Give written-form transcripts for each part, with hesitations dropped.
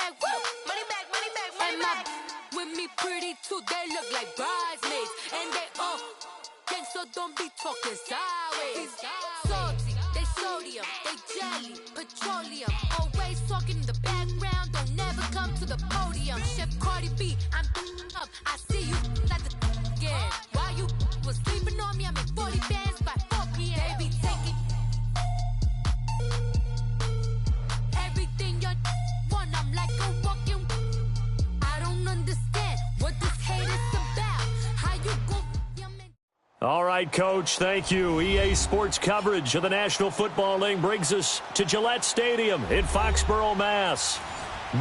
back, woo! Money back, money back, money back. With me pretty too, they look like bridesmaids. And they all gang, so don't be talking sideways. Salty, they sodium, they jelly, petroleum. Always talking in the background, don't never come to the podium. Chef Cardi B, I'm up, I see you like the again. While you was sleeping on me, I'm in 40 bands by 4 p.m. They be taking everything you want, I'm like a walking. I don't understand what this hate is about. How you go? All right, Coach, thank you. EA Sports coverage of the National Football League brings us to Gillette Stadium in Foxborough, Mass.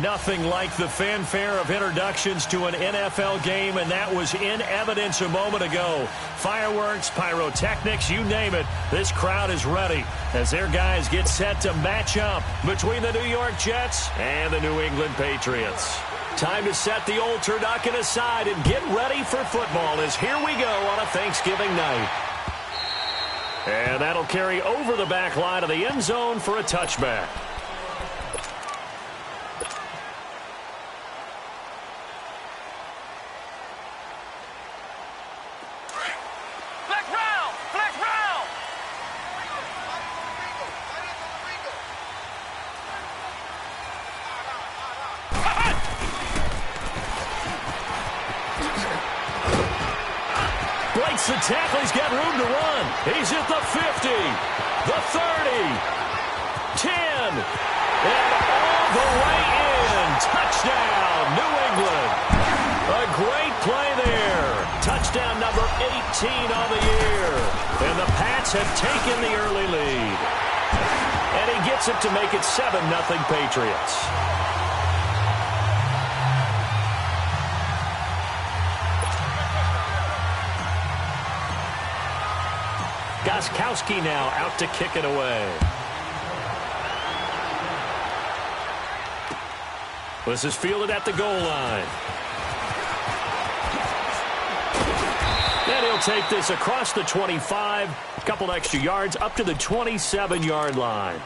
Nothing like the fanfare of introductions to an NFL game, and that was in evidence a moment ago. Fireworks, pyrotechnics, you name it. This crowd is ready as their guys get set to match up between the New York Jets and the New England Patriots. Time to set the old turducken aside and get ready for football as here we go on a Thanksgiving night. And that'll carry over the back line of the end zone for a touchback. The tackle, he's got room to run. He's at the 50, the 30, 10, and all the way in. Touchdown, New England. A great play there. Touchdown number 18 on the year. And the Pats have taken the early lead. And he gets it to make it 7-0 Patriots. Gostkowski now out to kick it away. This is fielded at the goal line. And he'll take this across the 25, a couple extra yards up to the 27-yard line.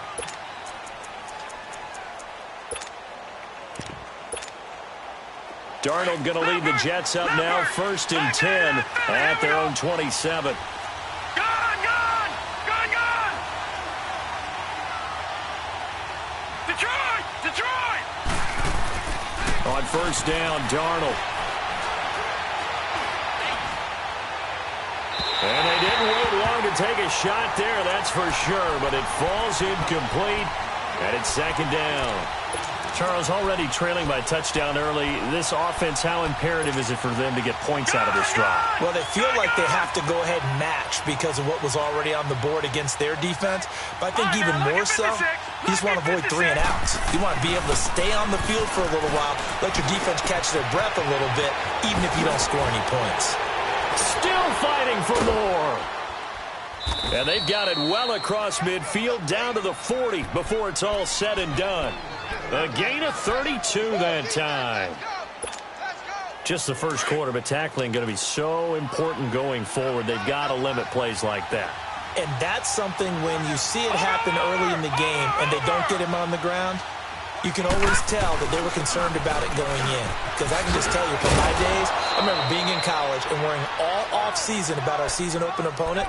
Darnold going to lead the Jets up now, 1st and 10 at their own 27. On 1st down, Darnold. And they didn't wait long to take a shot there, that's for sure, but it falls incomplete, and it's 2nd down. Charles, already trailing by touchdown early. This offense, how imperative is it for them to get points out of this drive? Well, they feel like they have to go ahead and match because of what was already on the board against their defense. But I think even more so, you just want to avoid 3 and outs. You want to be able to stay on the field for a little while, let your defense catch their breath a little bit, even if you don't score any points. Still fighting for more. And they've got it well across midfield down to the 40 before it's all said and done. A gain of 32 that time. Just the first quarter, but tackling going to be so important going forward. They've got to limit plays like that. And that's something when you see it happen early in the game and they don't get him on the ground, you can always tell that they were concerned about it going in. Because I can just tell you from my days, I remember being in college and worrying all off-season about our season open opponent,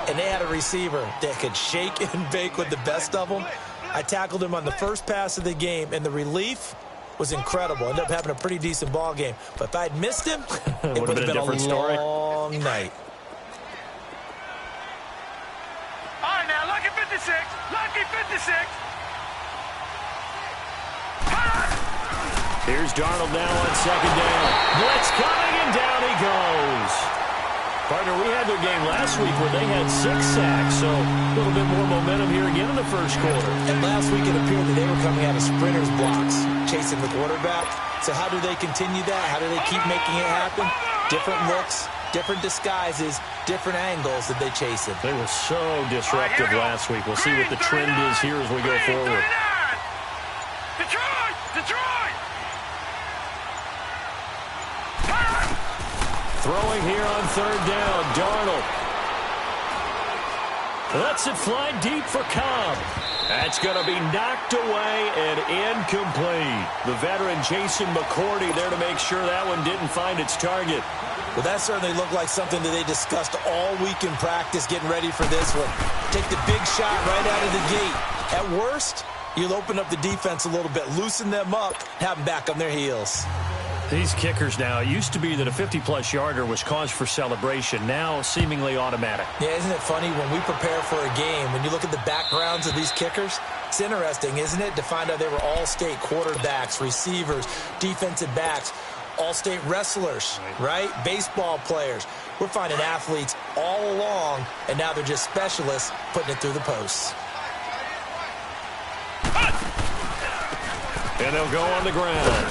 and they had a receiver that could shake and bake with the best of them. I tackled him on the first pass of the game, and the relief was incredible. Ended up having a pretty decent ball game. But if I'd missed him, it would have been a different story. Long night. All right, now, lucky 56. Lucky 56. Here's Darnold now on 2nd down. Blitz coming, and down he goes. Partner, we had their game last week where they had 6 sacks, so a little bit more momentum here again in the first quarter. And last week it appeared that they were coming out of sprinters blocks, chasing the quarterback. So how do they continue that? How do they keep making it happen? Different looks, different disguises, different angles that they chase it. They were so disruptive last week. We'll see what the trend is here as we go forward. Detroit! Detroit! Throwing here on 3rd down, Darnold. Lets it fly deep for Cobb. That's going to be knocked away and incomplete. The veteran Jason McCourty there to make sure that one didn't find its target. Well, that certainly looked like something that they discussed all week in practice, getting ready for this one. Take the big shot right out of the gate. At worst, you'll open up the defense a little bit, loosen them up, have them back on their heels. These kickers now, it used to be that a 50-plus yarder was cause for celebration. Now, seemingly automatic. Yeah, isn't it funny when we prepare for a game, when you look at the backgrounds of these kickers? It's interesting, isn't it, to find out they were all-state quarterbacks, receivers, defensive backs, all-state wrestlers, right? Baseball players. We're finding athletes all along, and now they're just specialists putting it through the posts. And they'll go on the ground.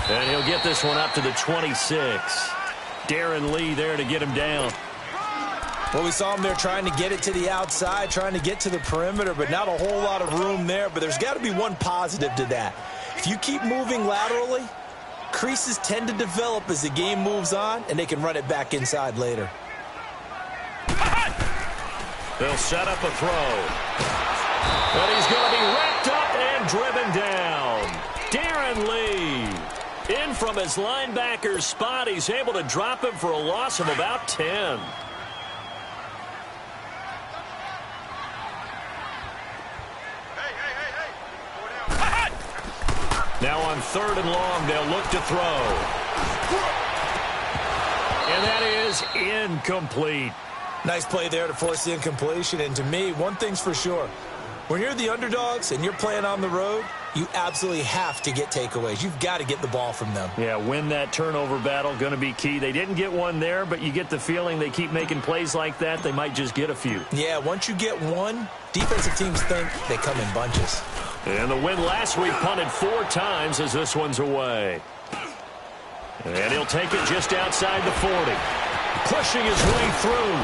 And he'll get this one up to the 26. Darren Lee there to get him down. Well, we saw him there trying to get it to the outside, trying to get to the perimeter, but not a whole lot of room there. But there's got to be one positive to that. If you keep moving laterally, creases tend to develop as the game moves on, and they can run it back inside later. They'll set up a throw. But he's going to be wrapped up and driven down. Darren Lee. In from his linebacker's spot, he's able to drop him for a loss of about 10. Now on 3rd and long, they'll look to throw. And that is incomplete. Nice play there to force the incompletion. And to me, one thing's for sure. When you're the underdogs and you're playing on the road, you absolutely have to get takeaways. You've got to get the ball from them. Yeah, win that turnover battle, going to be key. They didn't get one there, but you get the feeling they keep making plays like that, they might just get a few. Yeah, once you get one, defensive teams think they come in bunches. And the win last week punted 4 times as this one's away. And he'll take it just outside the 40. Pushing his way through.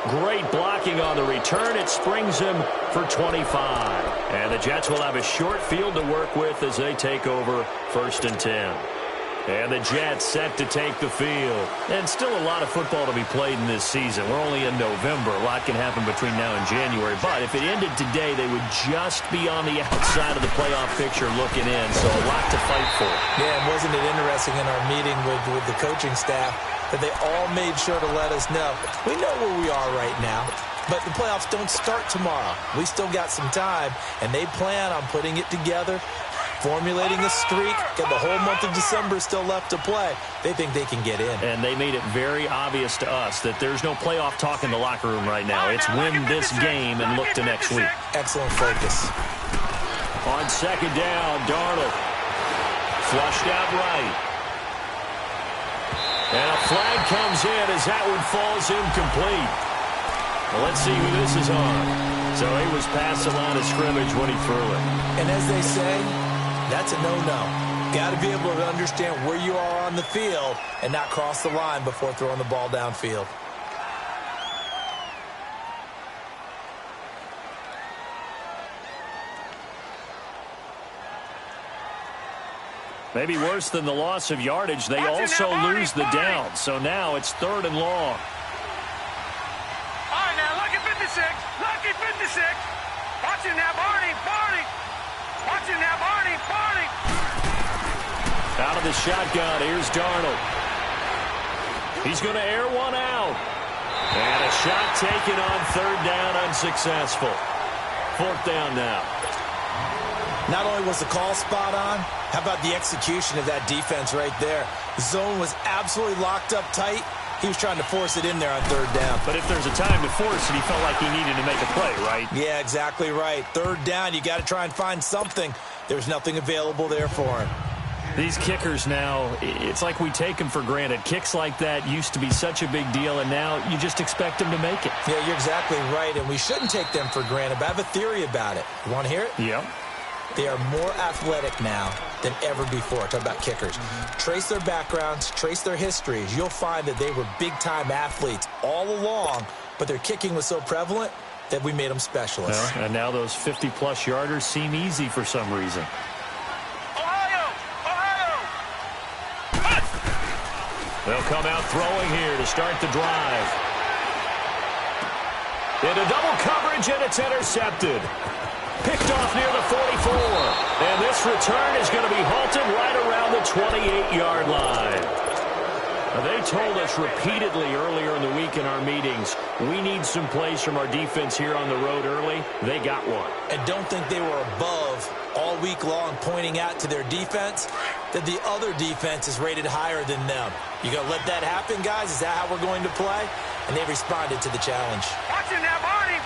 Great blocking on the return. It springs him for 25. And the Jets will have a short field to work with as they take over 1st and 10. And the Jets set to take the field. And still a lot of football to be played in this season. We're only in November. A lot can happen between now and January. But if it ended today, they would just be on the outside of the playoff picture looking in. So a lot to fight for. Yeah, and wasn't it interesting in our meeting with the coaching staff that they all made sure to let us know. We know where we are right now, but the playoffs don't start tomorrow. We still got some time, and they plan on putting it together, formulating a streak. Got the whole month of December still left to play. They think they can get in. And they made it very obvious to us that there's no playoff talk in the locker room right now. It's win this game and look to next week. Excellent focus. On 2nd down, Darnold. Flushed out right. And a flag comes in as that one falls incomplete. Well, let's see who this is on. So he was past the line of scrimmage when he threw it. And as they say, that's a no-no. Got to be able to understand where you are on the field and not cross the line before throwing the ball downfield. Maybe worse than the loss of yardage, they also lose the down. So now it's 3rd and long. All right, now, lucky 56. Lucky 56. Watch it now, Barney. Barney. Watch it now, Barney. Barney. Out of the shotgun, here's Darnold. He's going to air one out. And a shot taken on 3rd down, unsuccessful. 4th down now. Not only was the call spot on, how about the execution of that defense right there? The zone was absolutely locked up tight. He was trying to force it in there on 3rd down. But if there's a time to force it, he felt like he needed to make a play, right? Yeah, exactly right. 3rd down, you got to try and find something. There's nothing available there for him. These kickers now, it's like we take them for granted. Kicks like that used to be such a big deal, and now you just expect them to make it. Yeah, you're exactly right, and we shouldn't take them for granted. But I have a theory about it. You want to hear it? Yep. They are more athletic now than ever before. Talk about kickers. Trace their backgrounds, trace their histories. You'll find that they were big-time athletes all along, but their kicking was so prevalent that we made them specialists. Well, and now those 50-plus yarders seem easy for some reason. Ohio! Ohio! They'll come out throwing here to start the drive. Into double coverage, and it's intercepted. Picked off near the 44. And this return is going to be halted right around the 28-yard line. They told us repeatedly earlier in the week in our meetings, we need some plays from our defense here on the road early. They got one. And don't think they were above all week long pointing out to their defense that the other defense is rated higher than them. You going to let that happen, guys? Is that how we're going to play? And they responded to the challenge. Watch it now, Barney!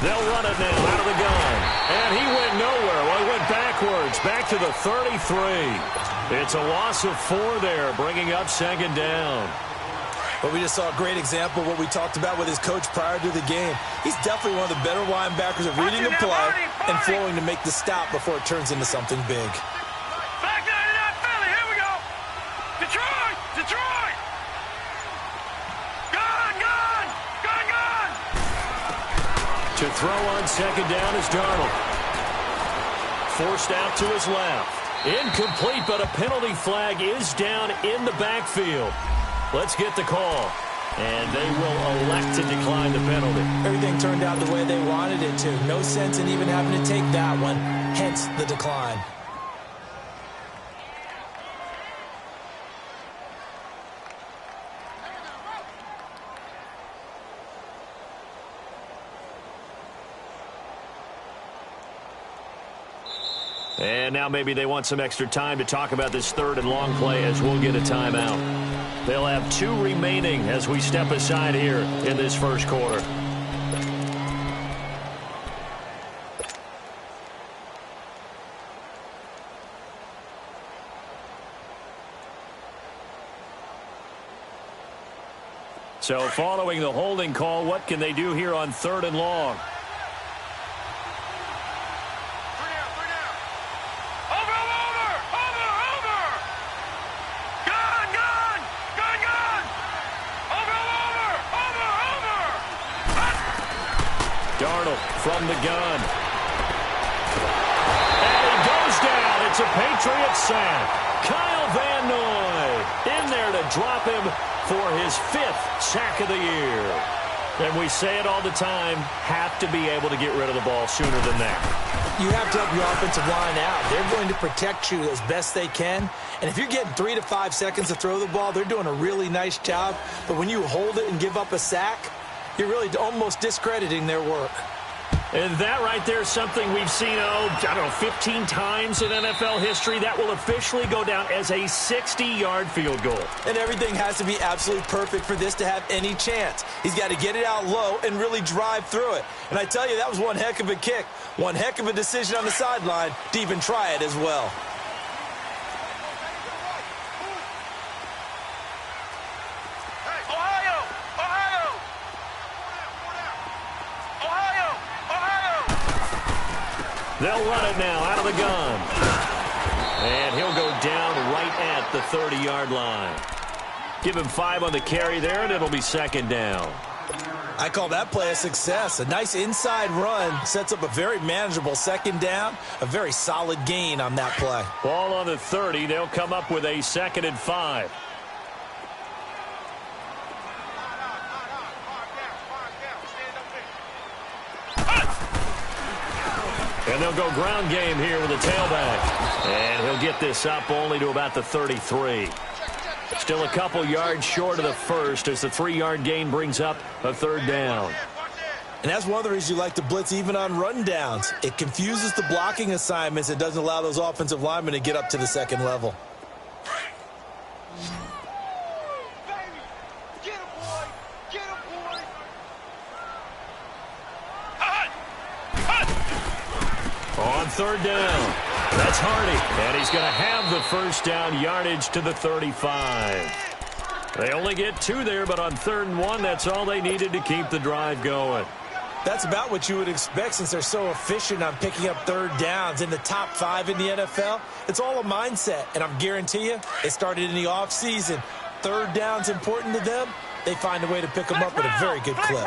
They'll run it now out of the gun. And he went nowhere. Well, he went backwards, back to the 33. It's a loss of 4 there, bringing up second down. But we just saw a great example of what we talked about with his coach prior to the game. He's definitely one of the better linebackers at reading the play and flowing to make the stop before it turns into something big. Back 99 Philly, here we go. Detroit! Detroit! Gun! To throw on second down is Darnold. Forced out to his left. Incomplete, but a penalty flag is down in the backfield. Let's get the call. And they will elect to decline the penalty. Everything turned out the way they wanted it to. No sense in even having to take that one, hence the decline. And now maybe they want some extra time to talk about this third and long play as we'll get a timeout. They'll have 2 remaining as we step aside here in this first quarter. So following the holding call, what can they do here on third and long? From the gun. And he goes down. It's a Patriot sack. Kyle Van Noy in there to drop him for his 5th sack of the year. And we say it all the time, have to be able to get rid of the ball sooner than that. You have to help your offensive line out. They're going to protect you as best they can. And if you're getting 3 to 5 seconds to throw the ball, they're doing a really nice job. But when you hold it and give up a sack, you're really almost discrediting their work. And that right there is something we've seen, 15 times in NFL history. That will officially go down as a 60-yard field goal. And everything has to be absolutely perfect for this to have any chance. He's got to get it out low and really drive through it. And I tell you, that was one heck of a kick. One heck of a decision on the sideline to even try it as well. They'll run it now out of the gun. And he'll go down right at the 30-yard line. Give him 5 on the carry there, and it'll be second down. I call that play a success. A nice inside run sets up a very manageable second down. A very solid gain on that play. Ball on the 30. They'll come up with a 2nd and 5. And they'll go ground game here with a tailback. And he'll get this up only to about the 33. Still a couple yards short of the first as the 3-yard gain brings up a 3rd down. And that's one of the reasons you like to blitz even on run downs. It confuses the blocking assignments. It doesn't allow those offensive linemen to get up to the second level. On 3rd down, that's Hardy, and he's going to have the first down yardage to the 35. They only get 2 there, but on 3rd and 1, that's all they needed to keep the drive going. That's about what you would expect since they're so efficient on picking up 3rd downs in the top 5 in the NFL. It's all a mindset, and I guarantee you, it started in the offseason. 3rd down's important to them. They find a way to pick them up at a very good clip.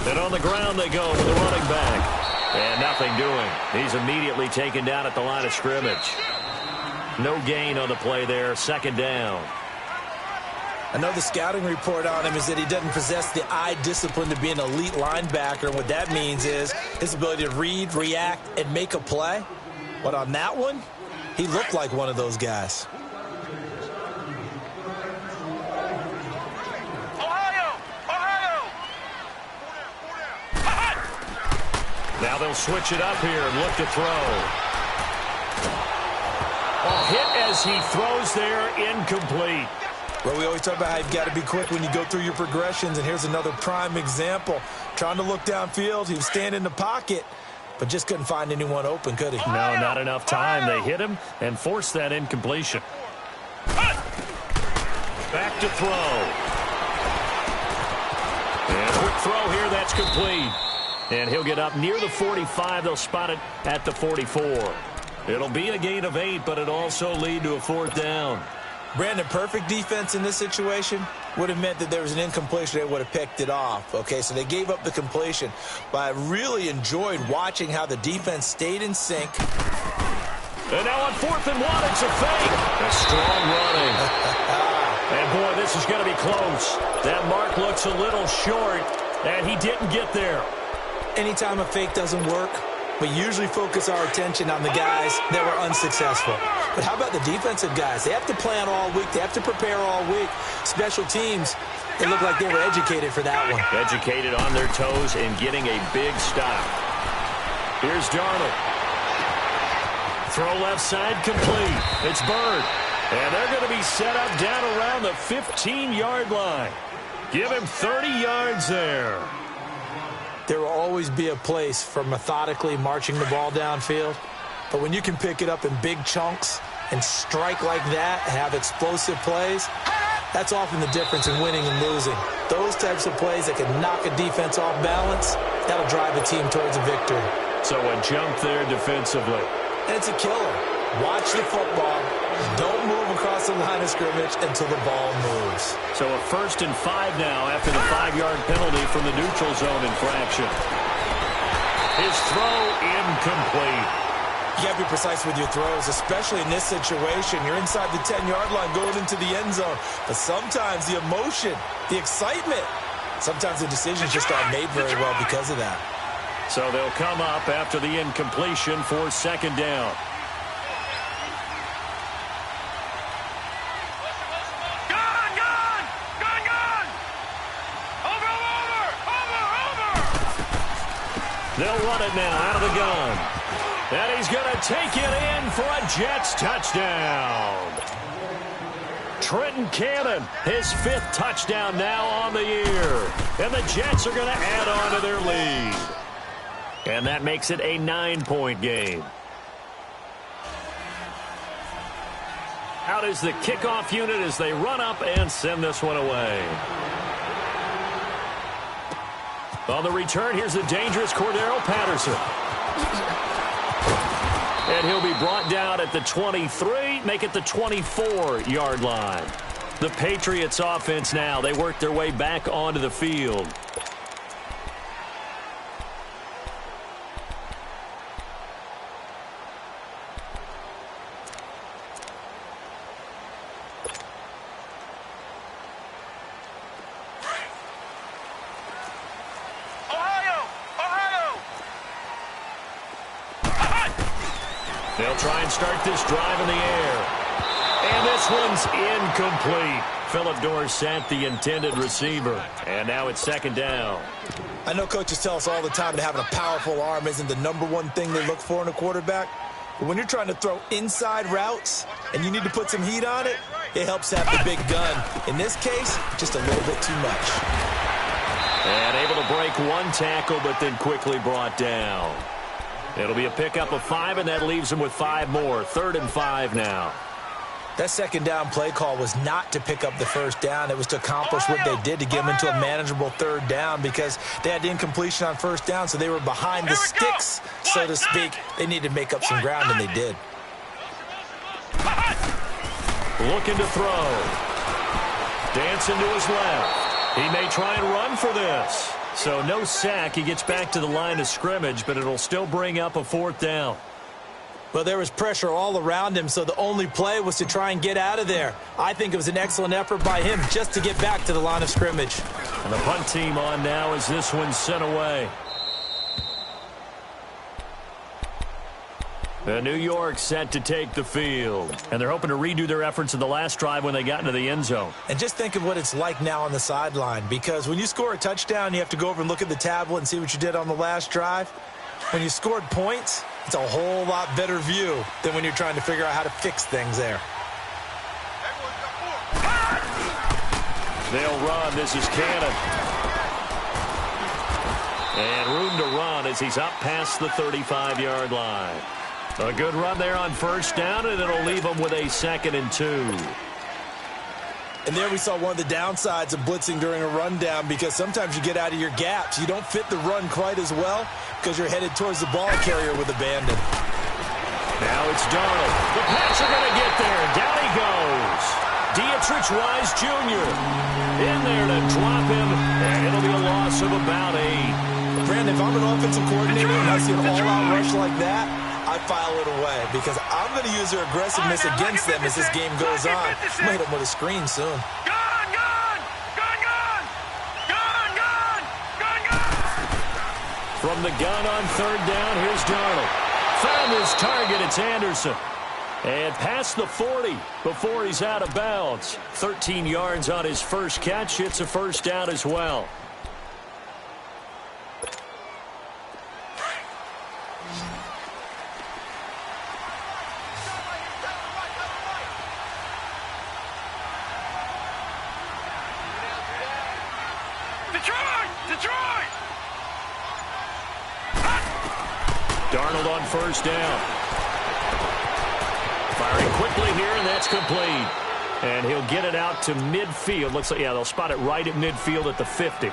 And on the ground they go with the running back. And nothing doing. He's immediately taken down at the line of scrimmage. No gain on the play there. 2nd down. I know the scouting report on him is that he doesn't possess the eye discipline to be an elite linebacker. And what that means is his ability to read, react, and make a play. But on that one, he looked like one of those guys. Now they'll switch it up here and look to throw. Hit as he throws there, incomplete. Well, we always talk about how you've got to be quick when you go through your progressions, and here's another prime example. Trying to look downfield, he was standing in the pocket, but just couldn't find anyone open, could he? No, not enough time. They hit him and forced that incompletion. Back to throw. And quick throw here, that's complete. And he'll get up near the 45. They'll spot it at the 44. It'll be a gain of 8, but it'll also lead to a 4th down. Brandon, perfect defense in this situation would have meant that there was an incompletion. They would have picked it off. Okay, so they gave up the completion. But I really enjoyed watching how the defense stayed in sync. And now on 4th and 1, it's a fake. A strong running. And, boy, this is going to be close. That mark looks a little short, and he didn't get there. Anytime a fake doesn't work, we usually focus our attention on the guys that were unsuccessful. But how about the defensive guys? They have to plan all week. They have to prepare all week. Special teams, it looked like they were educated for that one. Educated on their toes and getting a big stop. Here's Darnold. Throw left side complete. It's Bird. And they're going to be set up down around the 15-yard line. Give him 30 yards there. There will always be a place for methodically marching the ball downfield. But when you can pick it up in big chunks and strike like that, have explosive plays, that's often the difference in winning and losing. Those types of plays that can knock a defense off balance, that'll drive a team towards a victory. So a jump there defensively. And it's a killer. Watch the football. Don't move across the line of scrimmage until the ball moves. So a 1st and 5 now after the 5-yard penalty from the neutral zone infraction. His throw incomplete. You got to be precise with your throws, especially in this situation. You're inside the 10-yard line going into the end zone. But sometimes the emotion, the excitement, sometimes the decisions just aren't made very well because of that. So they'll come up after the incompletion for 2nd down. They'll run it now out of the gun. And he's going to take it in for a Jets touchdown. Trenton Cannon, his 5th touchdown now on the year. And the Jets are going to add on to their lead. And that makes it a 9-point game. Out is the kickoff unit as they run up and send this one away. On the return, here's the dangerous Cordero Patterson. And he'll be brought down at the 23, make it the 24-yard line. The Patriots offense now, they work their way back onto the field. They'll try and start this drive in the air. And this one's incomplete. Philip Dorsett, the intended receiver. And now it's 2nd down. I know coaches tell us all the time that having a powerful arm isn't the #1 thing they look for in a quarterback. But when you're trying to throw inside routes and you need to put some heat on it, it helps have the big gun. In this case, just a little bit too much. And able to break 1 tackle, but then quickly brought down. It'll be a pickup of 5, and that leaves them with 5 more. 3rd and 5 now. That 2nd down play call was not to pick up the 1st down. It was to accomplish what they did to get them into a manageable 3rd down because they had the incompletion on 1st down, so they were behind the sticks, so to speak. They needed to make up some ground, and they did. Looking to throw. Dancing to his left. He may try and run for this. So no sack. He gets back to the line of scrimmage, but it'll still bring up a 4th down. Well, there was pressure all around him, so the only play was to try and get out of there. I think it was an excellent effort by him just to get back to the line of scrimmage. And the punt team on now as this one's sent away. The New York set to take the field. And they're hoping to redo their efforts in the last drive when they got into the end zone. And just think of what it's like now on the sideline, because when you score a touchdown, you have to go over and look at the tablet and see what you did on the last drive. When you scored points, it's a whole lot better view than when you're trying to figure out how to fix things there. They'll run. This is Cannon. And room to run as he's up past the 35-yard line. A good run there on first down, and it'll leave them with a 2nd and 2. And there we saw one of the downsides of blitzing during a rundown, because sometimes you get out of your gaps. You don't fit the run quite as well because you're headed towards the ball carrier with abandon. Now it's Darnold. The Pats are going to get there. Down he goes. Dietrich Wise Jr. in there to drop him, and it'll be a loss of about 8. Brandon, if I'm an offensive coordinator and I see an all-out rush like that, I file it away because I'm going to use their aggressiveness against them as this game goes on. I'm going to hit them with a screen soon. From the gun on 3rd down, here's Darnold. Found his target, it's Anderson. And past the 40 before he's out of bounds. 13 yards on his first catch. It's a first down as well. Darnold on first down. Firing quickly here, and that's complete. And he'll get it out to midfield. Looks like, yeah, they'll spot it right at midfield at the 50.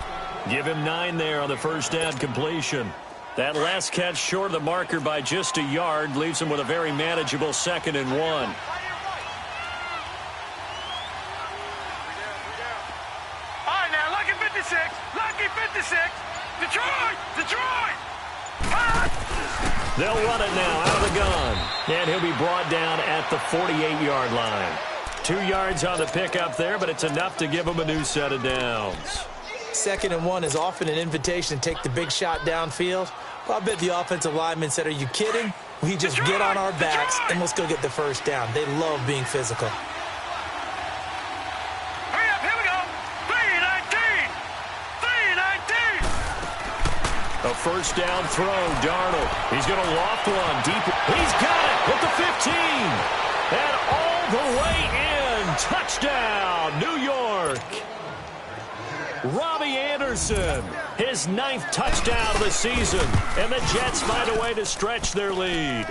Give him 9 there on the first down completion. That last catch short of the marker by just a yard leaves him with a very manageable 2nd and 1. All right, now, lucky 56. Lucky 56. Detroit! Detroit! They'll run it now out of the gun. And he'll be brought down at the 48-yard line. 2 yards on the pickup there, but it's enough to give him a new set of downs. 2nd and 1 is often an invitation to take the big shot downfield. Well, I bet the offensive lineman said, are you kidding? We just get on our backs and let's go get the first down. They love being physical. Hurry up, here we go. 3-19. 3-19. A first down throw, Darnold. He's going to loft one deep. He's got it at the 15. And all the way in. Touchdown, New York. Robbie Anderson, his 9th touchdown of the season. And the Jets find a way to stretch their lead.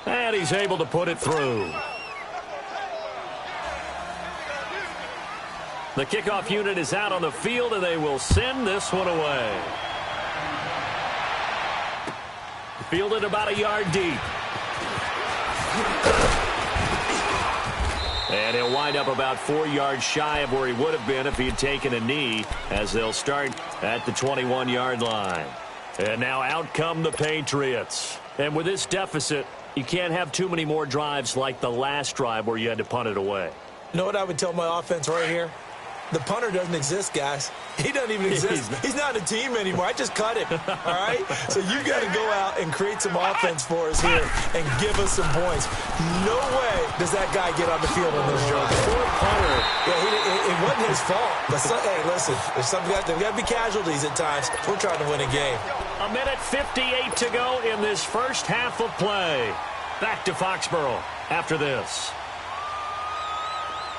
And he's able to put it through. The kickoff unit is out on the field, and they will send this one away. Fielded about a yard deep. And he'll wind up about 4 yards shy of where he would have been if he had taken a knee, as they'll start at the 21-yard line. And now out come the Patriots. And with this deficit, you can't have too many more drives like the last drive where you had to punt it away. You know what I would tell my offense right here? The punter doesn't exist, guys. He doesn't even exist. He's not a team anymore. I just cut him, all right? So you got to go out and create some offense for us here and give us some points. No way does that guy get on the field on this drive. Poor punter. Yeah, it wasn't his fault. But hey, listen, there's got to be casualties at times. We're trying to win a game. 1:58 to go in this first half of play. Back to Foxborough after this.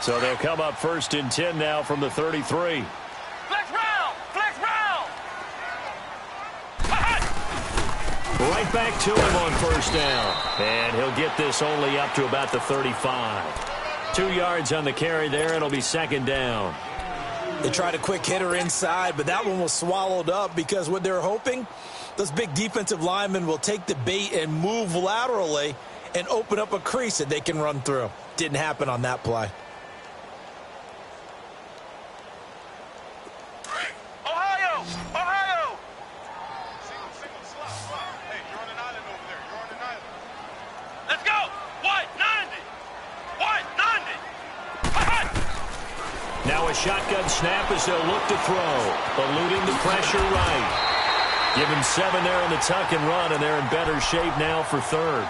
So they'll come up 1st and 10 now from the 33. Flex round! Flex round! Right back to him on first down. And he'll get this only up to about the 35. 2 yards on the carry there. It'll be 2nd down. They tried a quick hitter inside, but that one was swallowed up because what they're hoping, those big defensive linemen will take the bait and move laterally and open up a crease that they can run through. Didn't happen on that play. Now a shotgun snap as they'll look to throw. Eluding the pressure right. Give him 7 there in the tuck and run, and they're in better shape now for third.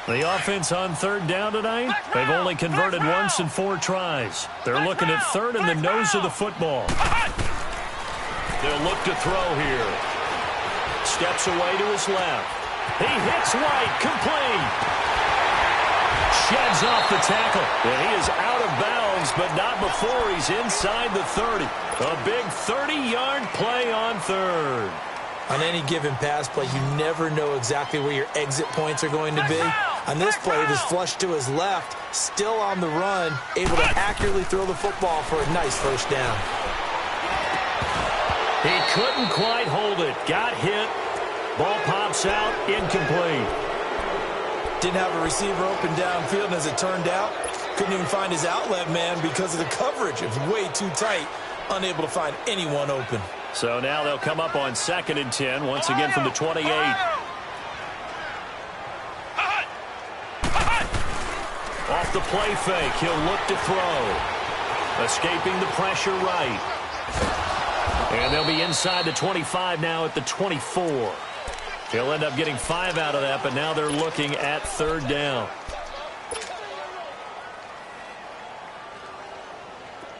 The offense on third down tonight, they've only converted once in 4 tries. They're looking at third in the nose of the football. They'll look to throw here. Steps away to his left. He hits White, complete. Sheds off the tackle, and he is out of bounds, but not before he's inside the 30. A big 30-yard play on third. On any given pass play, you never know exactly where your exit points are going to be. On this play, it was flushed to his left, still on the run, able to accurately throw the football for a nice first down. He couldn't quite hold it. Got hit. Ball pops out, incomplete. Didn't have a receiver open downfield, and as it turned out, couldn't even find his outlet man because of the coverage. It was way too tight, unable to find anyone open. So now they'll come up on 2nd and 10, once again from the 28. Off the play fake, he'll look to throw. Escaping the pressure right. And they'll be inside the 25 now at the 24. He'll end up getting 5 out of that, but now they're looking at third down.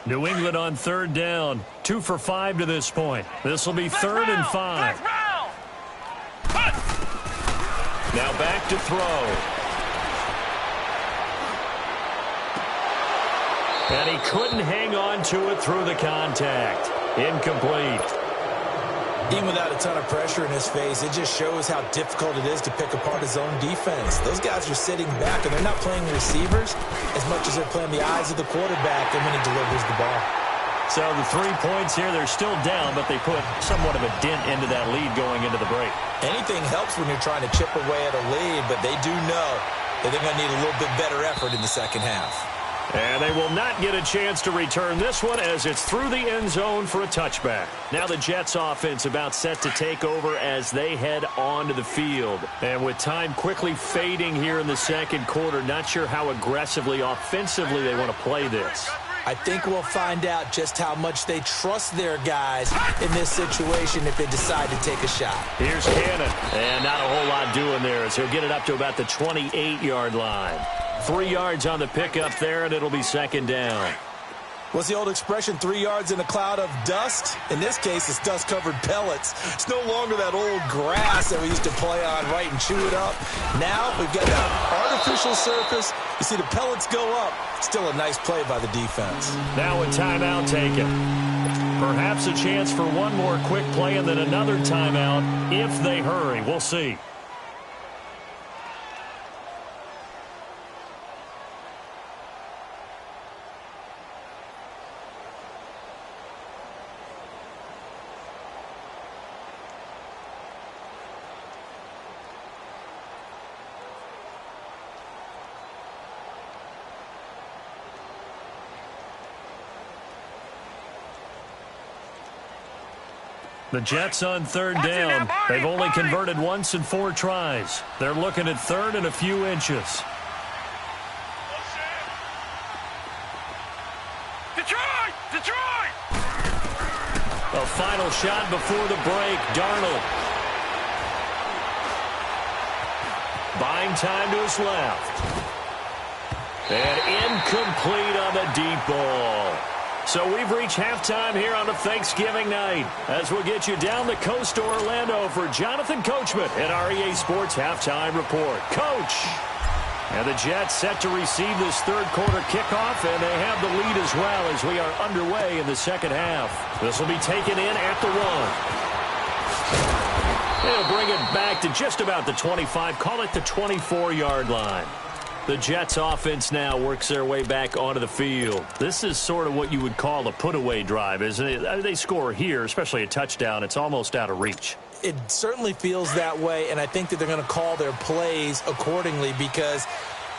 New England on third down. 2 for 5 to this point. This will be 3rd and 5. Now back to throw. And he couldn't hang on to it through the contact. Incomplete. Even without a ton of pressure in his face, it just shows how difficult it is to pick apart his own defense. Those guys are sitting back, and they're not playing receivers as much as they're playing the eyes of the quarterback and when he delivers the ball. So the 3 points here, they're still down, but they put somewhat of a dent into that lead going into the break. Anything helps when you're trying to chip away at a lead, but they do know that they're going to need a little bit better effort in the second half. And they will not get a chance to return this one as it's through the end zone for a touchback. Now the Jets offense about set to take over as they head onto the field. And with time quickly fading here in the second quarter, not sure how aggressively, offensively they want to play this. I think we'll find out just how much they trust their guys in this situation if they decide to take a shot. Here's Cannon, and not a whole lot doing there as he'll get it up to about the 28-yard line. 3 yards on the pickup there, and it'll be 2nd down. What's the old expression, 3 yards in a cloud of dust? In this case, it's dust-covered pellets. It's no longer that old grass that we used to play on, right, and chew it up. Now we've got that artificial surface. You see the pellets go up. Still a nice play by the defense. Now a timeout taken. Perhaps a chance for one more quick play and then another timeout if they hurry. We'll see. The Jets on third down. They've only converted once in 4 tries. They're looking at third and a few inches. Detroit! Detroit! A final shot before the break. Darnold. Buying time to his left. And incomplete on the deep ball. So we've reached halftime here on a Thanksgiving night as we'll get you down the coast to Orlando for Jonathan Coachman at our EA Sports Halftime Report. Coach! And the Jets set to receive this third quarter kickoff, and they have the lead as well as we are underway in the second half. This will be taken in at the 1. They'll bring it back to just about the 25, call it the 24-yard line. The Jets offense now works their way back onto the field. This is sort of what you would call a put-away drive, isn't it? They score here, especially a touchdown. It's almost out of reach. It certainly feels that way, and I think that they're going to call their plays accordingly because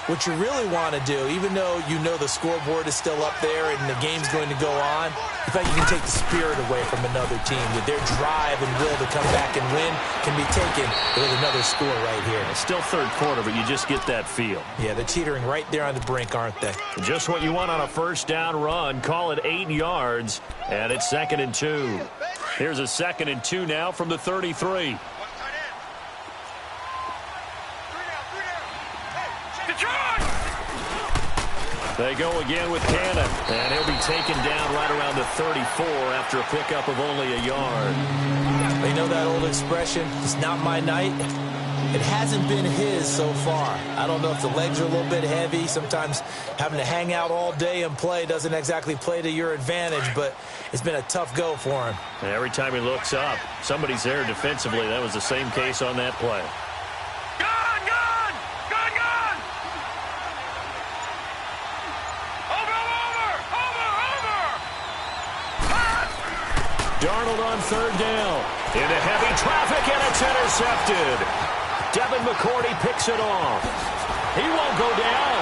What you really want to do, even though you know the scoreboard is still up there and the game's going to go on, in fact, you can take the spirit away from another team. With their drive and will to come back and win can be taken with another score right here. It's still third quarter, but you just get that feel. Yeah, they're teetering right there on the brink, aren't they? Just what you want on a first down run. Call it 8 yards, and it's 2nd and 2. Here's a 2nd and 2 now from the 33. They go again with Cannon, and he'll be taken down right around the 34 after a pickup of only a yard. They know that old expression, it's not my night. It hasn't been his so far. I don't know if the legs are a little bit heavy. Sometimes having to hang out all day and play doesn't exactly play to your advantage, but it's been a tough go for him. And every time he looks up, somebody's there defensively. That was the same case on that play. Darnold on third down. Into heavy traffic, and it's intercepted. Devin McCourty picks it off. He won't go down.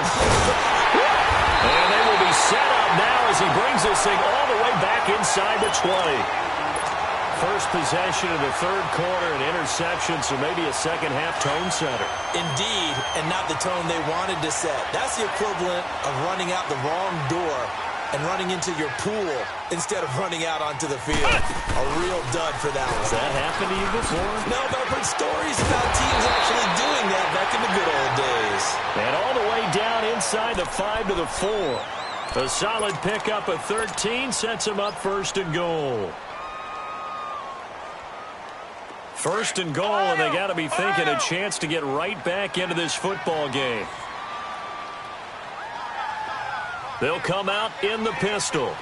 And they will be set up now as he brings this thing all the way back inside the 20. First possession of the third quarter, an interception, so maybe a second-half tone setter. Indeed, and not the tone they wanted to set. That's the equivalent of running out the wrong door and running into your pool instead of running out onto the field. A real dud for that one. Has that happened to you before? No, but I've heard stories about teams actually doing that back in the good old days. And all the way down inside the 5 to the 4. A solid pickup of 13 sets him up 1st and goal. 1st and goal, and they got to be thinking a chance to get right back into this football game. They'll come out in the pistol.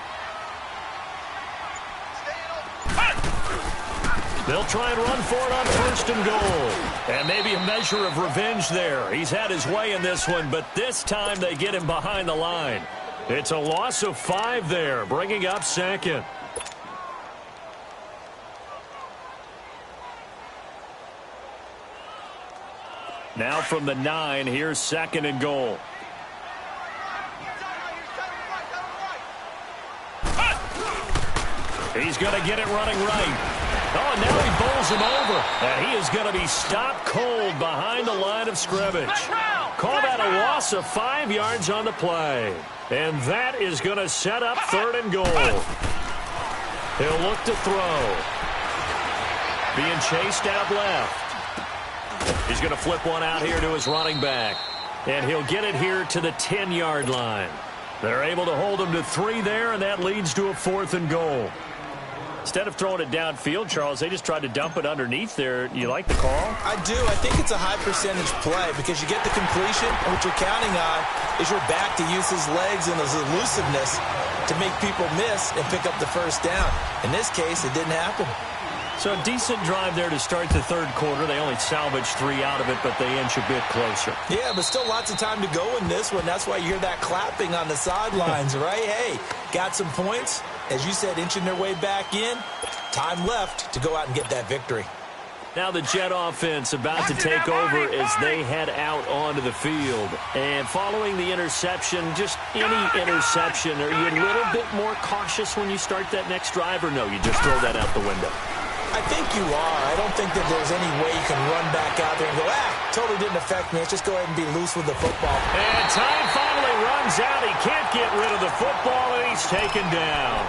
They'll try and run for it on 1st and goal. And maybe a measure of revenge there. He's had his way in this one, but this time they get him behind the line. It's a loss of 5 there, bringing up 2nd. Now from the 9, here's 2nd and goal. He's going to get it running right. Oh, and now he bowls him over. And he is going to be stopped cold behind the line of scrimmage. Call that a loss of 5 yards on the play. And that is going to set up 3rd and goal. He'll look to throw. Being chased out left. He's going to flip one out here to his running back. And he'll get it here to the 10-yard line. They're able to hold him to 3 there, and that leads to a 4th and goal. Instead of throwing it downfield, Charles, they just tried to dump it underneath there. You like the call? I do. I think it's a high-percentage play because you get the completion, and what you're counting on is your back to use his legs and his elusiveness to make people miss and pick up the 1st down. In this case, it didn't happen. So a decent drive there to start the 3rd quarter. They only salvaged 3 out of it, but they inch a bit closer. Yeah, but still lots of time to go in this one. That's why you hear that clapping on the sidelines, right? Hey, got some points. As you said, inching their way back in. Time left to go out and get that victory. Now the Jet offense about to take over as they head out onto the field. And following the interception, just any interception, are you a little bit more cautious when you start that next drive, or no, you just throw that out the window? I think you are. I don't think that there's any way you can run back out there and go, totally didn't affect me. Let's just go ahead and be loose with the football. And time finally runs out. He can't get rid of the football, and he's taken down.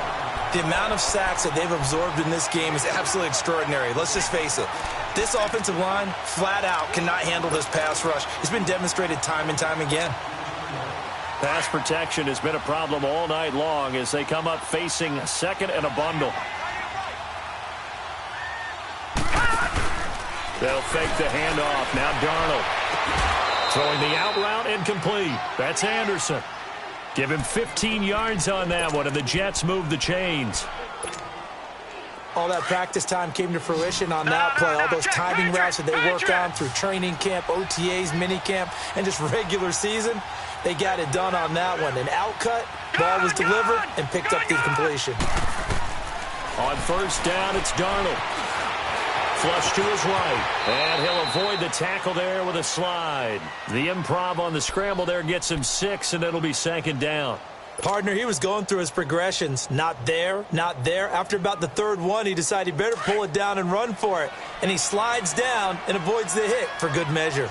The amount of sacks that they've absorbed in this game is absolutely extraordinary. Let's just face it. This offensive line, flat out, cannot handle this pass rush. It's been demonstrated time and time again. Pass protection has been a problem all night long as they come up facing 2nd and a bundle. They'll fake the handoff. Now Darnold throwing the out route incomplete. That's Anderson. Give him 15 yards on that one, and the Jets move the chains. All that practice time came to fruition on that play. All those timing routes that they work on through training camp, OTAs, minicamp, and just regular season, they got it done on that one. An out cut, ball was delivered, and picked up the completion. On 1st down, it's Darnold. Flush to his right. And he'll avoid the tackle there with a slide. The improv on the scramble there gets him 6, and it'll be second down. Partner, he was going through his progressions. Not there, not there. After about the third one, he decided he better pull it down and run for it. And he slides down and avoids the hit for good measure.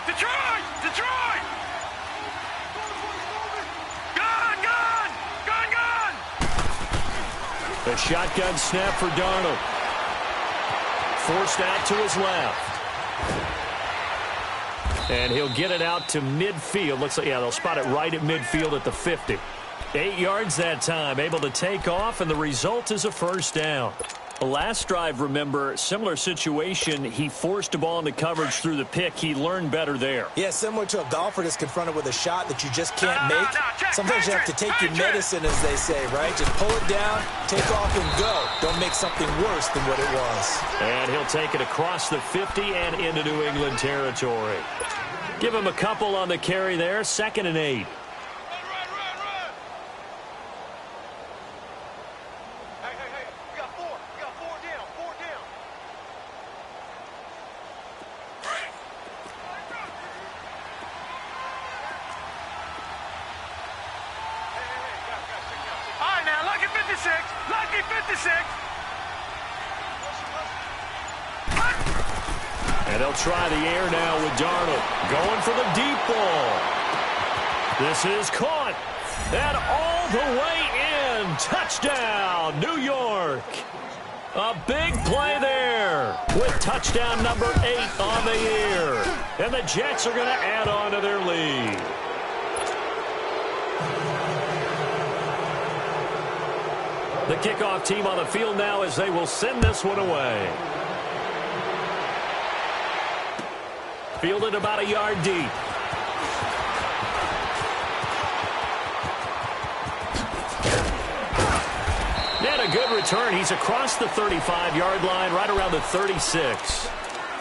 Detroit! Detroit! Gun! Gun! Gun! Gun! A shotgun snap for Darnold. Forced out to his left. And he'll get it out to midfield. Looks like, yeah, they'll spot it right at midfield at the 50. 8 yards that time, able to take off, and the result is a first down. The last drive, remember, similar situation. He forced a ball into coverage through the pick. He learned better there. Yeah, similar to a golfer that's confronted with a shot that you just can't make. Sometimes you have to take your medicine, as they say, right? Just pull it down, take off, and go. Don't make something worse than what it was. And he'll take it across the 50 and into New England territory. Give him a couple on the carry there. 2nd and 8. Lucky 56. And they'll try the air now with Darnold. Going for the deep ball. This is caught. And all the way in. Touchdown, New York. A big play there with touchdown number 8 on the year. And the Jets are going to add on to their lead. The kickoff team on the field now as they will send this one away. Fielded about a yard deep. And a good return. He's across the 35-yard line, right around the 36.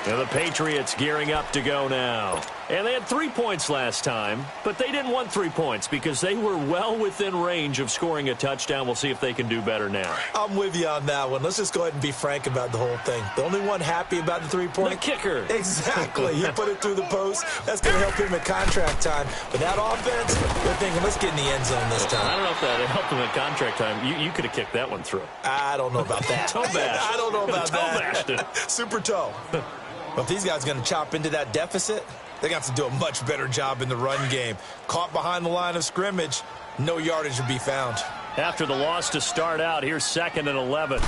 And the Patriots gearing up to go now. And they had 3 points last time, but they didn't want 3 points because they were well within range of scoring a touchdown. We'll see if they can do better now. I'm with you on that one. Let's just go ahead and be frank about the whole thing. The only one happy about the 3-point? The kicker. Exactly. He put it through the post. That's going to help him at contract time. But that offense, they're thinking, let's get in the end zone this time. I don't know if that helped him at contract time. You could have kicked that one through. I don't know about that. Toe bash. I don't know about that. Toe bashed it. Super toe. But if these guys are going to chop into that deficit, they're going to have to do a much better job in the run game. Caught behind the line of scrimmage, no yardage to be found. After the loss to start out, here's 2nd and 11.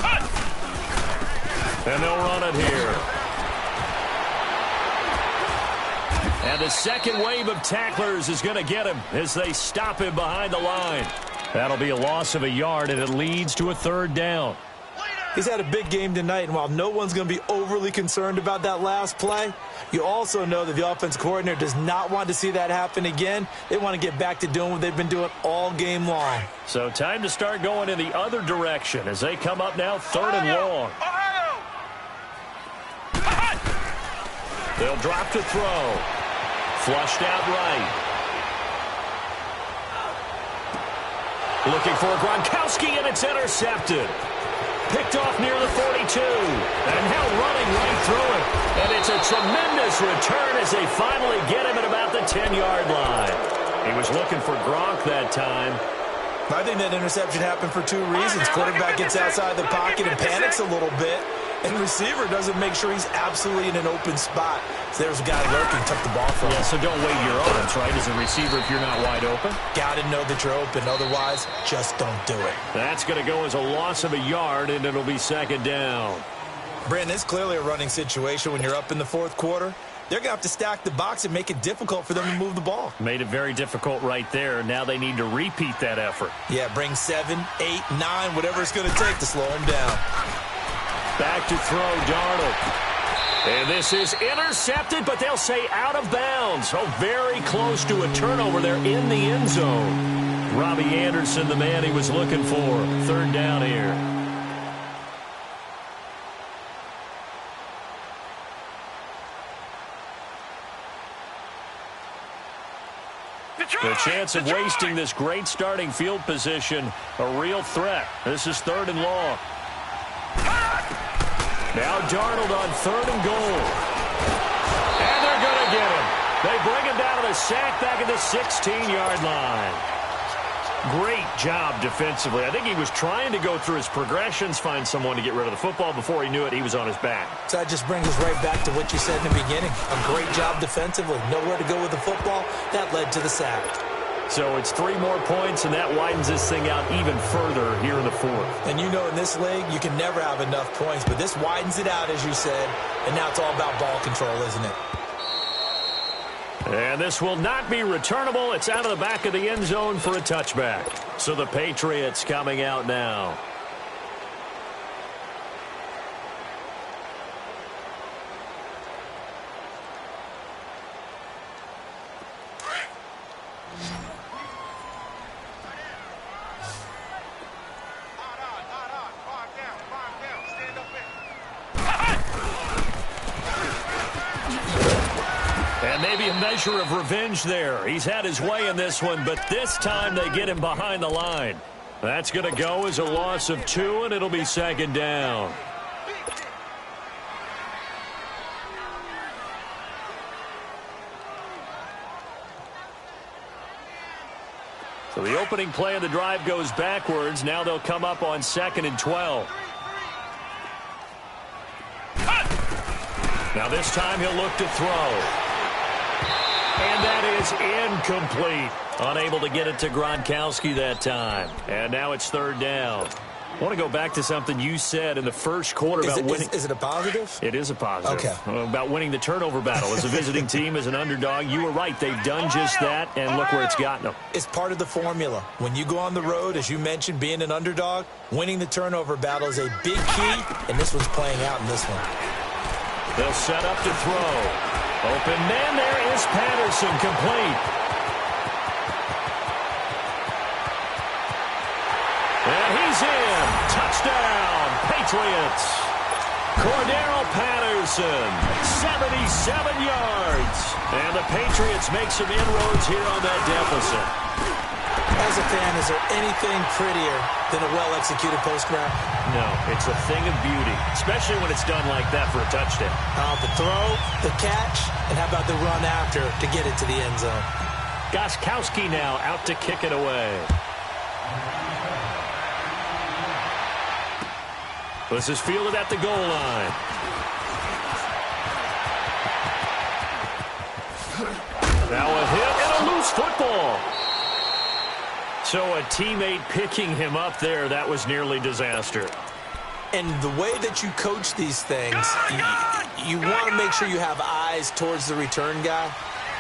And they'll run it here. And the second wave of tacklers is going to get him as they stop him behind the line. That'll be a loss of a yard, and it leads to a 3rd down. He's had a big game tonight, and while no one's going to be overly concerned about that last play, you also know that the offense coordinator does not want to see that happen again. They want to get back to doing what they've been doing all game long. So time to start going in the other direction as they come up now 3rd and long. They'll drop to throw. Flushed out right. Looking for Gronkowski, and it's intercepted. Picked off near the 42. And now running right through it. And it's a tremendous return as they finally get him at about the 10-yard line. He was looking for Gronk that time. I think that interception happened for 2 reasons. Quarterback gets outside the pocket and panics a little bit. And receiver doesn't make sure he's absolutely in an open spot. So there's a guy lurking, took the ball from him. Yeah, so don't wave your arms, right, as a receiver if you're not wide open. Got to know that you're open. Otherwise, just don't do it. That's going to go as a loss of a yard, and it'll be 2nd down. Brandon, it's clearly a running situation when you're up in the 4th quarter. They're going to have to stack the box and make it difficult for them to move the ball. Made it very difficult right there. Now they need to repeat that effort. Yeah, bring 7, 8, 9, whatever it's going to take to slow him down. Back to throw, Darnold. And this is intercepted, but they'll say out of bounds. Oh, very close to a turnover there in the end zone. Robbie Anderson, the man he was looking for. 3rd down here. The chance of wasting this great starting field position, a real threat. This is 3rd and long. Now Darnold on 3rd and goal. And they're going to get him. They bring him down to the sack back at the 16-yard line. Great job defensively. I think he was trying to go through his progressions, find someone to get rid of the football. Before he knew it, he was on his back. So that just brings us right back to what you said in the beginning. A great job defensively. Nowhere to go with the football. That led to the sack. So it's 3 more points, and that widens this thing out even further here in the 4th. And you know in this league, you can never have enough points, but this widens it out, as you said, and now it's all about ball control, isn't it? And this will not be returnable. It's out of the back of the end zone for a touchback. So the Patriots coming out now. And maybe a measure of revenge there. He's had his way in this one, but this time they get him behind the line. That's going to go as a loss of 2, and it'll be 2nd down. So the opening play of the drive goes backwards. Now they'll come up on 2nd and 12. Now this time he'll look to throw. And that is incomplete. Unable to get it to Gronkowski that time. And now it's 3rd down. I want to go back to something you said in the first quarter about winning. Is it a positive? It is a positive. Okay. About winning the turnover battle as a visiting team, as an underdog. You were right. They've done just that, and look where it's gotten them. It's part of the formula. When you go on the road, as you mentioned, being an underdog, winning the turnover battle is a big key, and this one's playing out in this one. They'll set up to throw. Open man, there is Patterson, complete. And he's in. Touchdown, Patriots. Cordero Patterson, 77 yards. And the Patriots make some inroads here on that deficit. As a fan, is there anything prettier than a well-executed post grab? No, it's a thing of beauty, especially when it's done like that for a touchdown. The throw, the catch, and how about the run after to get it to the end zone? Gostkowski now out to kick it away. This is fielded at the goal line. Now a hit and a loose football. So a teammate picking him up there, that was nearly disaster. And the way that you coach these things, you want to make sure you have eyes towards the return guy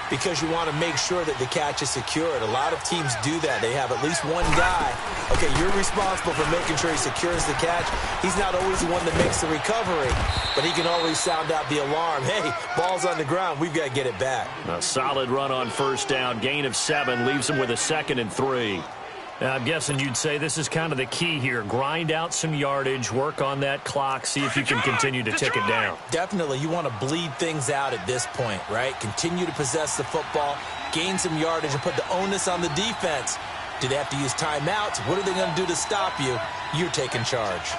because you want to make sure that the catch is secured. A lot of teams do that. They have at least one guy. Okay, you're responsible for making sure he secures the catch. He's not always the one that makes the recovery, but he can always sound out the alarm. Hey, ball's on the ground. We've got to get it back. A solid run on 1st down. Gain of 7 leaves him with a 2nd and 3. I'm guessing you'd say this is kind of the key here. Grind out some yardage, work on that clock, see if you can continue to tick it down. Definitely. You want to bleed things out at this point, right? Continue to possess the football, gain some yardage, and put the onus on the defense. Do they have to use timeouts? What are they going to do to stop you? You're taking charge.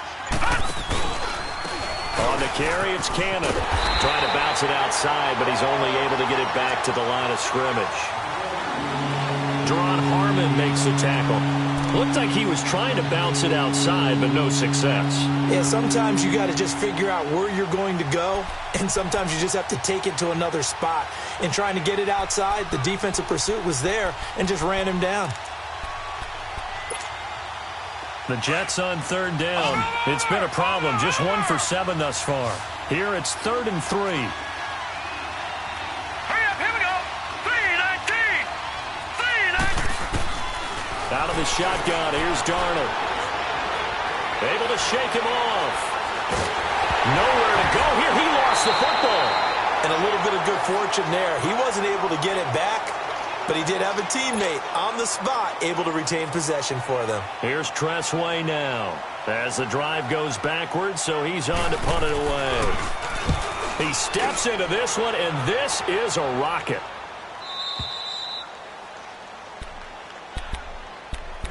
On the carry, it's Cannon. Trying to bounce it outside, but he's only able to get it back to the line of scrimmage. Deron Harmon makes the tackle. Looked like he was trying to bounce it outside, but no success. Yeah, sometimes you got to just figure out where you're going to go, and sometimes you just have to take it to another spot. In trying to get it outside, the defensive pursuit was there and just ran him down. The Jets on 3rd down. It's been a problem. Just 1 for 7 thus far. Here it's 3rd and 3. Out of the shotgun, here's Darnold. Able to shake him off. Nowhere to go here. He lost the football. And a little bit of good fortune there. He wasn't able to get it back, but he did have a teammate on the spot able to retain possession for them. Here's Tressway now. As the drive goes backwards, so he's on to punt it away. He steps into this one, and this is a rocket.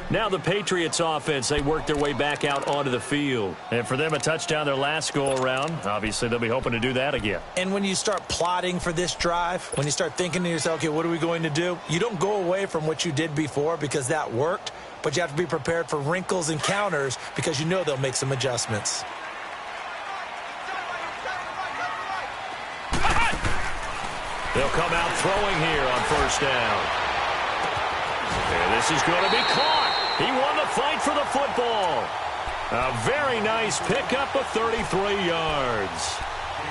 Now the Patriots offense, they work their way back out onto the field. And for them, a touchdown their last go-around. Obviously, they'll be hoping to do that again. And when you start plotting for this drive, when you start thinking to yourself, okay, what are we going to do? You don't go away from what you did before because that worked, but you have to be prepared for wrinkles and counters because you know they'll make some adjustments. They'll come out throwing here on first down. And this is going to be caught. He won the fight for the football. A very nice pickup of 33 yards.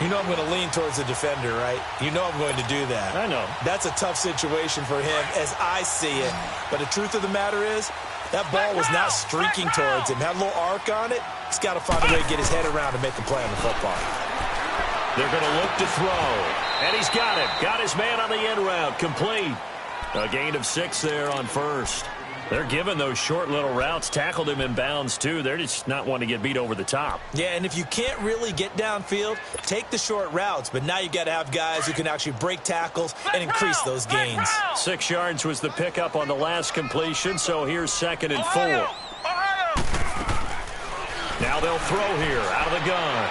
You know I'm going to lean towards the defender, right? You know I'm going to do that. I know. That's a tough situation for him as I see it. But the truth of the matter is, that ball was not streaking towards him. Had a little arc on it. He's got to find a way to get his head around and make a play on the football. They're going to look to throw. And he's got it. Got his man on the end route. Complete. A gain of 6 there on first. They're giving those short little routes. Tackled him in bounds, too. They're just not wanting to get beat over the top. Yeah, and if you can't really get downfield, take the short routes. But now you got to have guys who can actually break tackles and increase those gains. 6 yards was the pickup on the last completion, so here's 2nd and 4. Now they'll throw here out of the gun.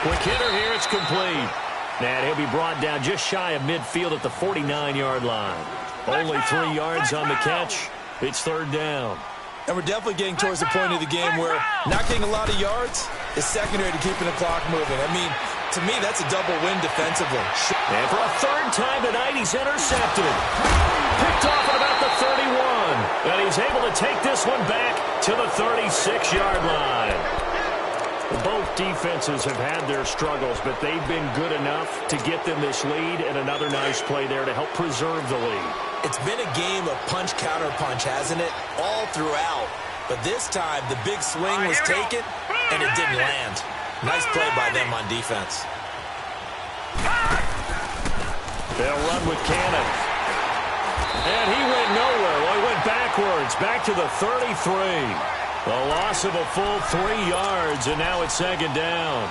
Quick hitter here, it's complete. And he'll be brought down just shy of midfield at the 49-yard line. Only 3 yards on the catch. It's 3rd down. And we're definitely getting towards the point of the game where not getting a lot of yards is secondary to keeping the clock moving. I mean, to me, that's a double win defensively. And for a 3rd time tonight, he's intercepted. Picked off at about the 31. And he's able to take this one back to the 36-yard line. Both defenses have had their struggles, but they've been good enough to get them this lead, and another nice play there to help preserve the lead. It's been a game of punch-counter-punch, hasn't it? All throughout. But this time, the big swing was taken, and it didn't land. Nice play by them on defense. They'll run with Cannon. And he went nowhere. Well, he went backwards, back to the 33. A loss of a full 3 yards, and now it's 2nd down.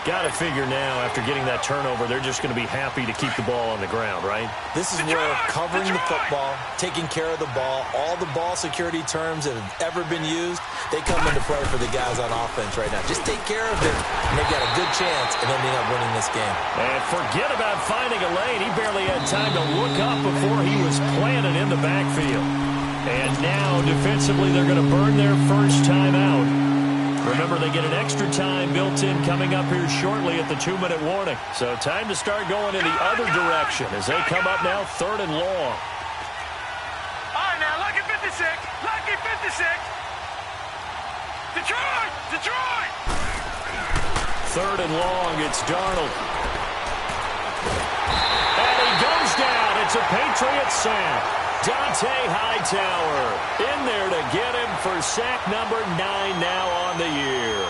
Got to figure now, after getting that turnover, they're just going to be happy to keep the ball on the ground, right? This is where covering the football, taking care of the ball, all the ball security terms that have ever been used, they come into play for the guys on offense right now. Just take care of it, and they've got a good chance of ending up winning this game. And forget about finding a lane. He barely had time to look up before he was planted in the backfield. And now, defensively, they're going to burn their first time out. Remember, they get an extra time built in coming up here shortly at the 2-minute warning. So time to start going in the other direction as they come up now 3rd and long. All right, now, lucky 56. Lucky 56. Detroit! Detroit! 3rd and long, it's Darnold. And he goes down. It's a Patriots sack. Dante Hightower in there to get him for sack number 9 now on the year.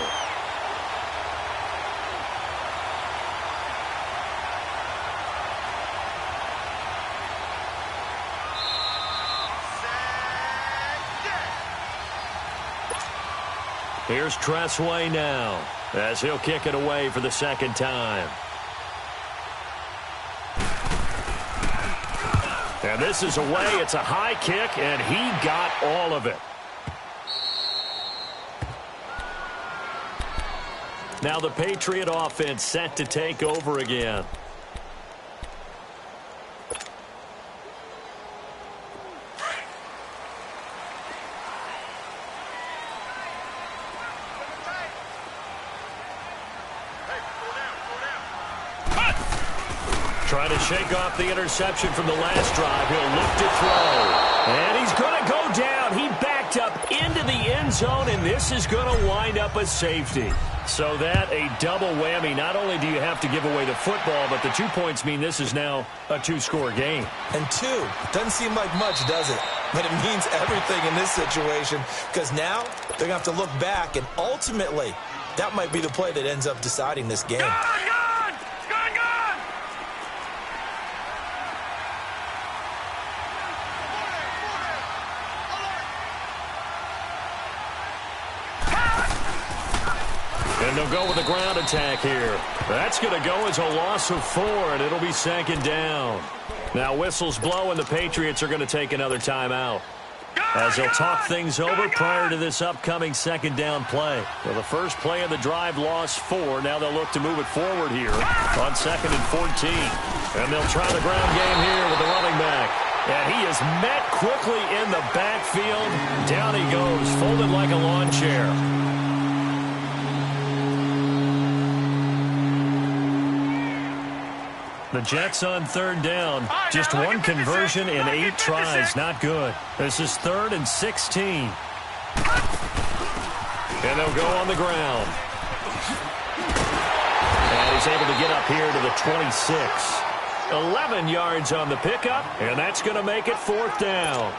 Here's Tressway now as he'll kick it away for the 2nd time. And this is away. It's a high kick, and he got all of it. Now the Patriot offense set to take over again. Trying to shake off the interception from the last drive. He'll look to throw. And he's going to go down. He backed up into the end zone, and this is going to wind up a safety. So that a double whammy. Not only do you have to give away the football, but the 2 points mean this is now a 2-score game. And 2 doesn't seem like much, does it? But it means everything in this situation because now they're going to have to look back, and ultimately that might be the play that ends up deciding this game. And they'll go with a ground attack here. That's going to go as a loss of 4, and it'll be 2nd down. Now whistles blow, and the Patriots are going to take another timeout. as they'll talk things over prior to this upcoming second down play. Well, the first play of the drive lost 4. Now they'll look to move it forward here on 2nd and 14. And they'll try the ground game here with the running back. And he is met quickly in the backfield. Down he goes, folded like a lawn chair. The Jets on 3rd down. Just one conversion in 8 tries. Not good. This is 3rd and 16. And they'll go on the ground. And he's able to get up here to the 26. 11 yards on the pickup, and that's going to make it 4th down.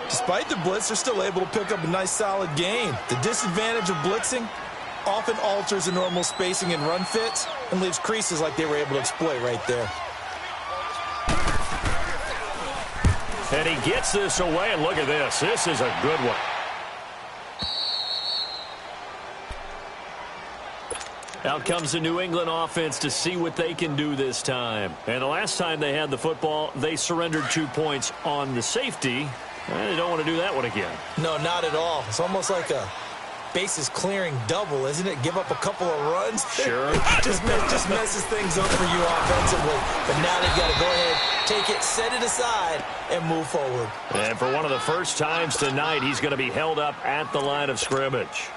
Despite the blitz, they're still able to pick up a nice, solid gain. The disadvantage of blitzing often alters the normal spacing and run fits and leaves creases like they were able to exploit right there. And he gets this away, and look at this. This is a good one. Out comes the New England offense to see what they can do this time. And the last time they had the football, they surrendered 2 points on the safety. And they don't want to do that one again. No, not at all. It's almost like a bases clearing double, isn't it? Give up a couple of runs. Sure. just messes things up for you offensively. But now they've got to go ahead, take it, set it aside, and move forward. And for one of the first times tonight, he's going to be held up at the line of scrimmage.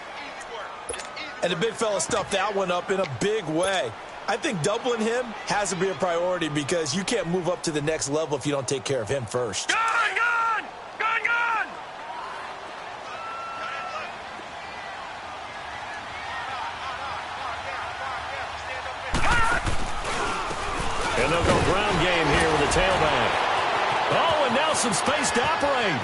And the big fella stuffed that one up in a big way. I think doubling him has to be a priority because you can't move up to the next level if you don't take care of him first. Gun! And they'll go ground game here with the tailback. Oh, and now some space to operate.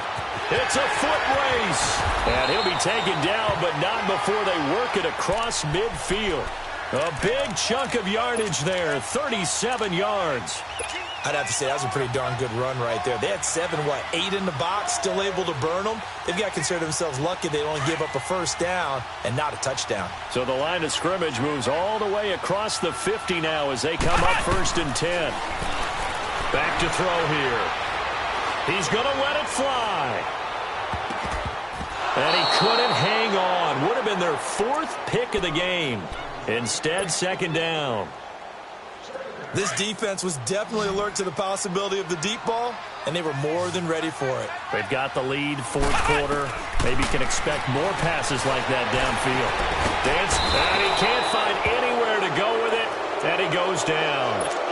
It's a foot race. And he'll be taken down, but not before they work it across midfield. A big chunk of yardage there, 37 yards. I'd have to say that was a pretty darn good run right there. They had 8 in the box, still able to burn them. They've got to consider themselves lucky they only gave up a first down and not a touchdown. So the line of scrimmage moves all the way across the 50 now as they come up 1st and 10. Back to throw here. He's going to let it fly. And he couldn't hang on. Would have been their 4th pick of the game. Instead, 2nd down. This defense was definitely alert to the possibility of the deep ball, and they were more than ready for it. They've got the lead, 4th quarter. Maybe you can expect more passes like that downfield. Dance, and he can't find anywhere to go with it, and he goes down.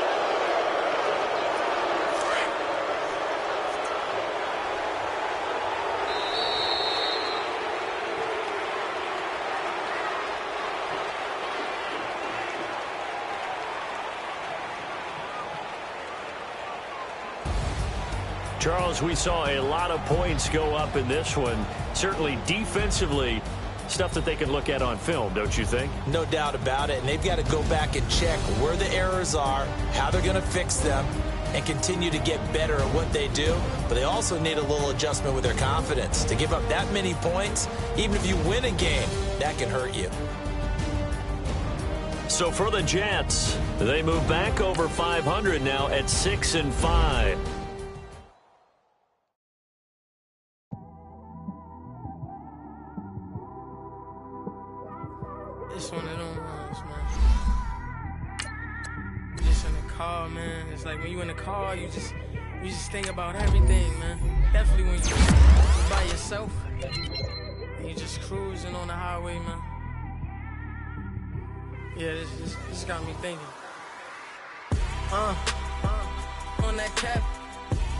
Charles, we saw a lot of points go up in this one. Certainly defensively, stuff that they can look at on film, don't you think? No doubt about it. And they've got to go back and check where the errors are, how they're going to fix them, and continue to get better at what they do. But they also need a little adjustment with their confidence. To give up that many points, even if you win a game, that can hurt you. So for the Jets, they move back over 500 now at 6-5. It's one of them ones, man. Just in the car, man. It's like when you in the car, you just think about everything, man. Definitely when you by yourself and you just cruising on the highway, man. Yeah, this got me thinking. On that cap,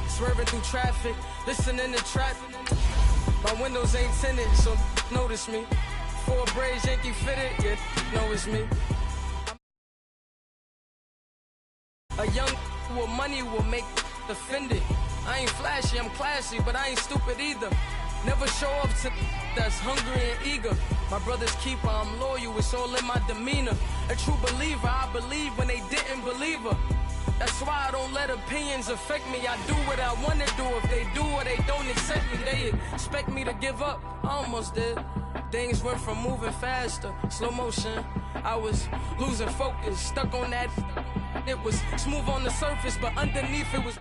swerving through traffic, listening to trap. My windows ain't tinted, so notice me. 4 braids, Yankee fitted, yeah, know it's me. A young with money will make offended. I ain't flashy, I'm classy, but I ain't stupid either. Never show up to that's hungry and eager. My brother's keeper, I'm loyal, it's all in my demeanor. A true believer, I believe when they didn't believe her. That's why I don't let opinions affect me. I do what I want to do. If they do or they don't accept me, they expect me to give up. I almost did. Things went from moving faster, slow motion. I was losing focus, stuck on that. It was smooth on the surface, but underneath it was